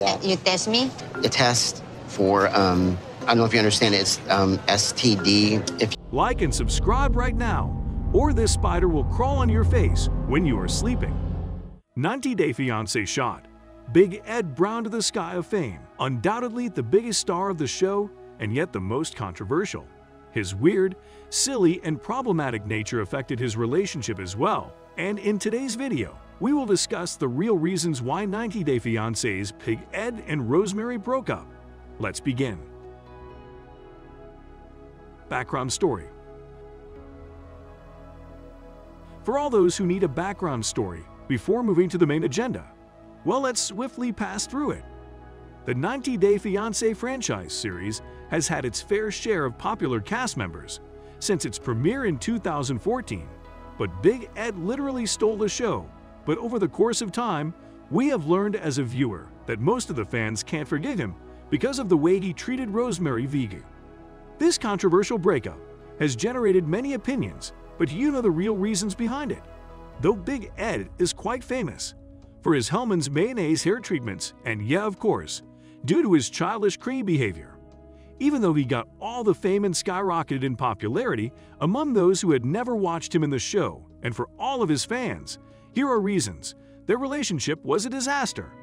You test me? A test for, I don't know if you understand it, it's STD. Like and subscribe right now, or this spider will crawl on your face when you are sleeping. 90 Day Fiancé shot. Big Ed Brown to the sky of fame. Undoubtedly the biggest star of the show, and yet the most controversial. His weird, silly, and problematic nature affected his relationship as well. And in today's video, we will discuss the real reasons why 90 Day Fiancé's Big Ed and Rosemarie broke up. Let's begin. Background story. For all those who need a background story before moving to the main agenda, well, let's swiftly pass through it. The 90 Day Fiancé franchise series has had its fair share of popular cast members since its premiere in 2014, but Big Ed literally stole the show. But over the course of time, we have learned as a viewer that most of the fans can't forgive him because of the way he treated Rosemarie Vigu. This controversial breakup has generated many opinions, but you know the real reasons behind it. Though Big Ed is quite famous for his Hellmann's mayonnaise hair treatments, and yeah, of course, due to his childish creepy behavior. Even though he got all the fame and skyrocketed in popularity among those who had never watched him in the show, and for all of his fans, here are reasons. Their relationship was a disaster.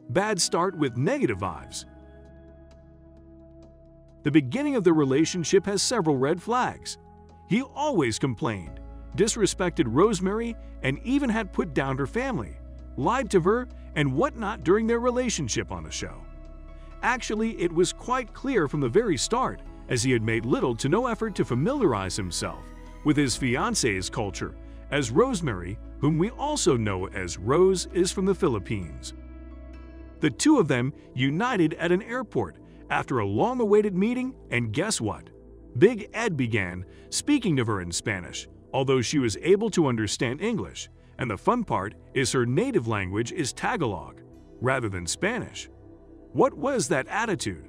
Bad start with negative vibes. The beginning of their relationship has several red flags. He always complained, disrespected Rosemarie, and even had put down her family, lied to her, and whatnot during their relationship on the show. Actually, it was quite clear from the very start, as he had made little to no effort to familiarize himself with his fiancé's culture, as Rosemarie, whom we also know as Rose, is from the Philippines. The two of them united at an airport after a long-awaited meeting, and guess what? Big Ed began speaking to her in Spanish, although she was able to understand English, and the fun part is her native language is Tagalog, rather than Spanish. What was that attitude?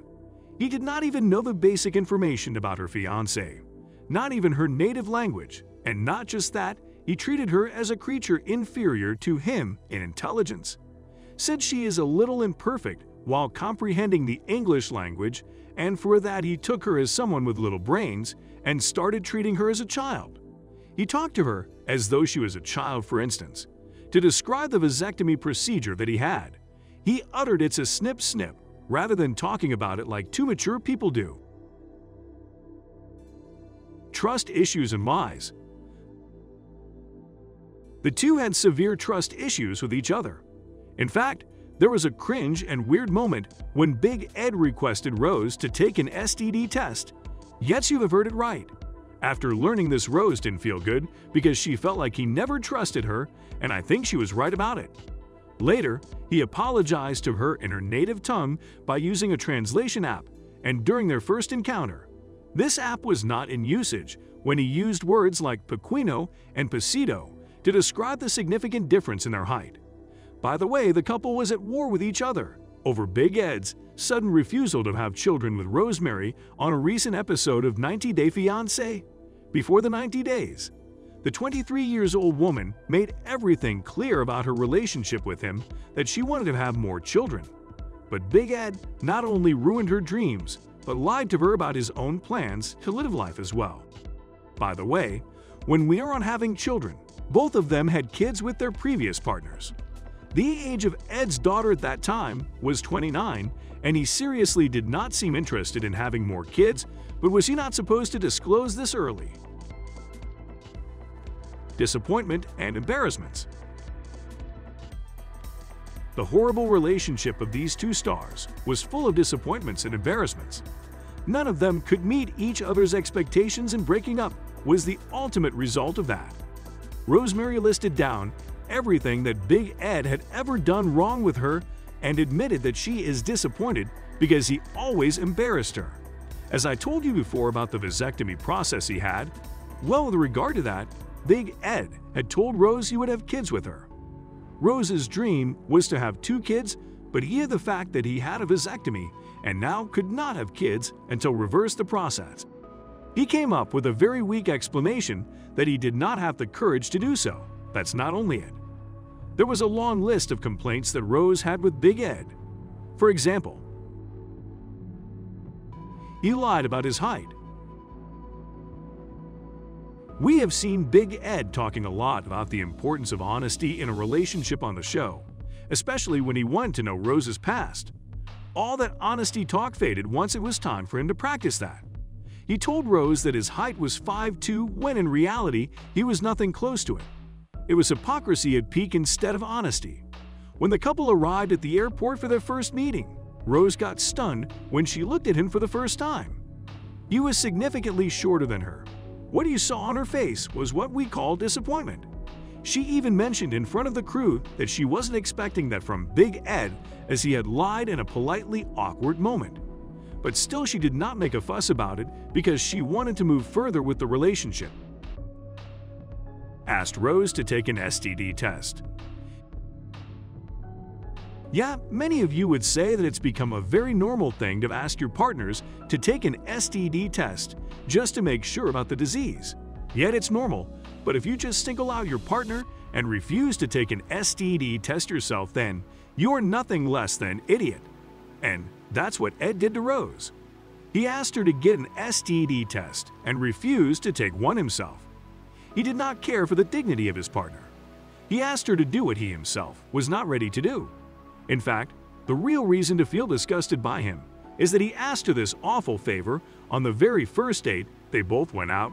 He did not even know the basic information about her fiancé, not even her native language, and not just that, he treated her as a creature inferior to him in intelligence. Said she is a little imperfect while comprehending the English language, and for that he took her as someone with little brains and started treating her as a child. He talked to her as though she was a child, for instance. To describe the vasectomy procedure that he had, he uttered it's a snip-snip rather than talking about it like two mature people do. Trust issues and lies. The two had severe trust issues with each other. In fact, there was a cringe and weird moment when Big Ed requested Rose to take an STD test. Yes, you have heard it right. After learning this, Rose didn't feel good because she felt like he never trusted her, and I think she was right about it. Later, he apologized to her in her native tongue by using a translation app, and during their first encounter, this app was not in usage when he used words like pequino and pasito to describe the significant difference in their height. By the way, the couple was at war with each other over Big Ed's sudden refusal to have children with Rosemarie on a recent episode of 90 Day Fiancé. Before the 90 days, the 23-year-old woman made everything clear about her relationship with him, that she wanted to have more children. But Big Ed not only ruined her dreams, but lied to her about his own plans to live life as well. By the way, when we are on having children, both of them had kids with their previous partners. The age of Ed's daughter at that time was 29, and he seriously did not seem interested in having more kids, but was he not supposed to disclose this early? Disappointment and embarrassments. The horrible relationship of these two stars was full of disappointments and embarrassments. None of them could meet each other's expectations, and breaking up was the ultimate result of that. Rosemarie listed down everything that Big Ed had ever done wrong with her and admitted that she is disappointed because he always embarrassed her. As I told you before about the vasectomy process he had, well, with regard to that, Big Ed had told Rose he would have kids with her. Rose's dream was to have 2 kids, but he had the fact that he had a vasectomy and now could not have kids until reverse the process. He came up with a very weak explanation that he did not have the courage to do so. That's not only it. There was a long list of complaints that Rose had with Big Ed. For example, he lied about his height. We have seen Big Ed talking a lot about the importance of honesty in a relationship on the show, especially when he wanted to know Rose's past. All that honesty talk faded once it was time for him to practice that. He told Rose that his height was 5'2", when in reality he was nothing close to it. It was hypocrisy at peak instead of honesty. When the couple arrived at the airport for their first meeting, Rose got stunned when she looked at him for the first time. He was significantly shorter than her. What you saw on her face was what we call disappointment. She even mentioned in front of the crew that she wasn't expecting that from Big Ed, as he had lied in a politely awkward moment. But still, she did not make a fuss about it because she wanted to move further with the relationship. Asked Rose to take an STD test. Yeah, many of you would say that it's become a very normal thing to ask your partners to take an STD test just to make sure about the disease. Yet it's normal, but if you just single out your partner and refuse to take an STD test yourself, then you're nothing less than an idiot. And that's what Ed did to Rose. He asked her to get an STD test and refused to take one himself. He did not care for the dignity of his partner. He asked her to do what he himself was not ready to do. In fact, the real reason to feel disgusted by him is that he asked her this awful favor on the very first date they both went out.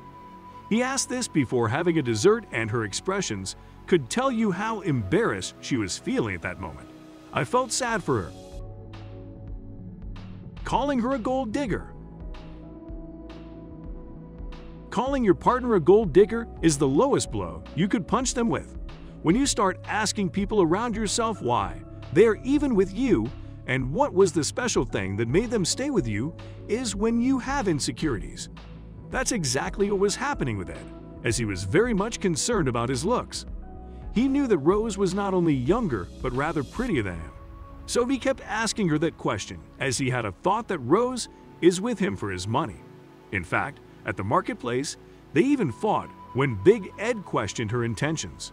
He asked this before having a dessert, and her expressions could tell you how embarrassed she was feeling at that moment. I felt sad for her. Calling her a gold digger. Calling your partner a gold digger is the lowest blow you could punch them with. When you start asking people around yourself why they are even with you and what was the special thing that made them stay with you, is when you have insecurities. That's exactly what was happening with Ed, as he was very much concerned about his looks. He knew that Rose was not only younger, but rather prettier than him. So he kept asking her that question, as he had a thought that Rose is with him for his money. In fact, at the marketplace, they even fought when Big Ed questioned her intentions.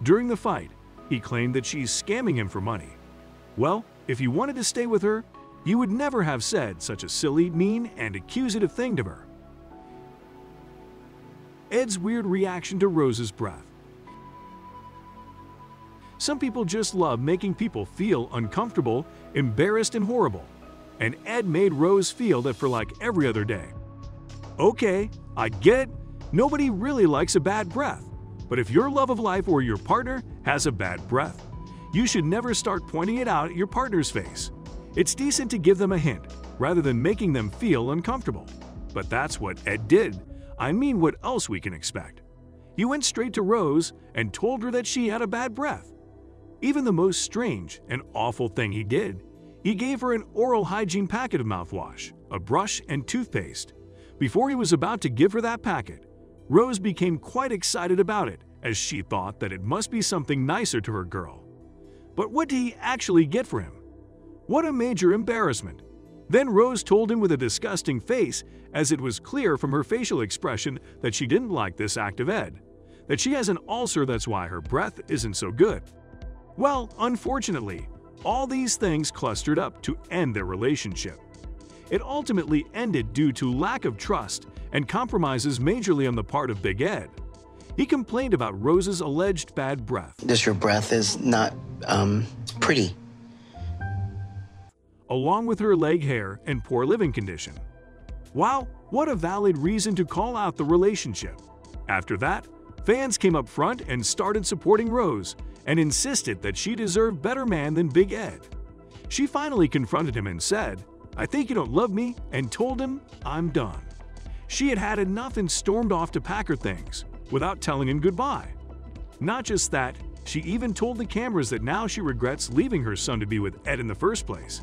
During the fight, he claimed that she's scamming him for money. Well, if he wanted to stay with her, he would never have said such a silly, mean, and accusative thing to her. Ed's weird reaction to Rose's breath. Some people just love making people feel uncomfortable, embarrassed, and horrible. And Ed made Rose feel that for like every other day. Okay, I get it. Nobody really likes a bad breath. But if your love of life or your partner has a bad breath, you should never start pointing it out at your partner's face. It's decent to give them a hint, rather than making them feel uncomfortable. But that's what Ed did. I mean, what else we can expect? He went straight to Rose and told her that she had a bad breath. Even the most strange and awful thing he did, he gave her an oral hygiene packet of mouthwash, a brush, and toothpaste. Before he was about to give her that packet, Rose became quite excited about it, as she thought that it must be something nicer to her girl. But what did he actually get for him? What a major embarrassment! Then Rose told him with a disgusting face, as it was clear from her facial expression that she didn't like this act of Ed, that she has an ulcer, that's why her breath isn't so good. Well, unfortunately, all these things clustered up to end their relationship. It ultimately ended due to lack of trust and compromises majorly on the part of Big Ed. He complained about Rose's alleged bad breath. Just your breath is not pretty. Along with her leg hair and poor living condition. Wow, what a valid reason to call out the relationship. After that, fans came up front and started supporting Rose and insisted that she deserved better man than Big Ed. She finally confronted him and said, "I think you don't love me," and told him, "I'm done." She had had enough and stormed off to pack her things without telling him goodbye. Not just that, she even told the cameras that now she regrets leaving her son to be with Ed in the first place.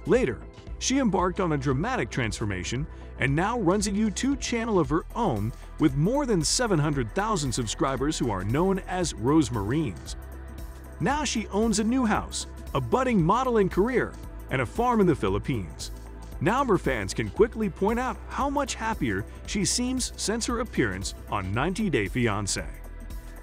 Later, she embarked on a dramatic transformation and now runs a YouTube channel of her own with more than 700,000 subscribers who are known as Rosemarines. Now she owns a new house, a budding modeling career, and a farm in the Philippines. Now her fans can quickly point out how much happier she seems since her appearance on 90 Day Fiancé.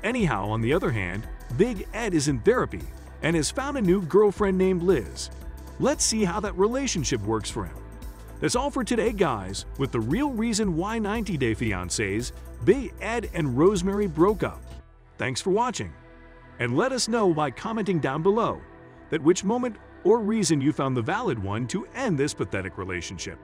Anyhow, on the other hand, Big Ed is in therapy and has found a new girlfriend named Liz. Let's see how that relationship works for him. That's all for today, guys, with the real reason why 90 Day Fiancés, Big Ed and Rosemary broke up. Thanks for watching, and let us know by commenting down below that which moment or reason you found the valid one to end this pathetic relationship.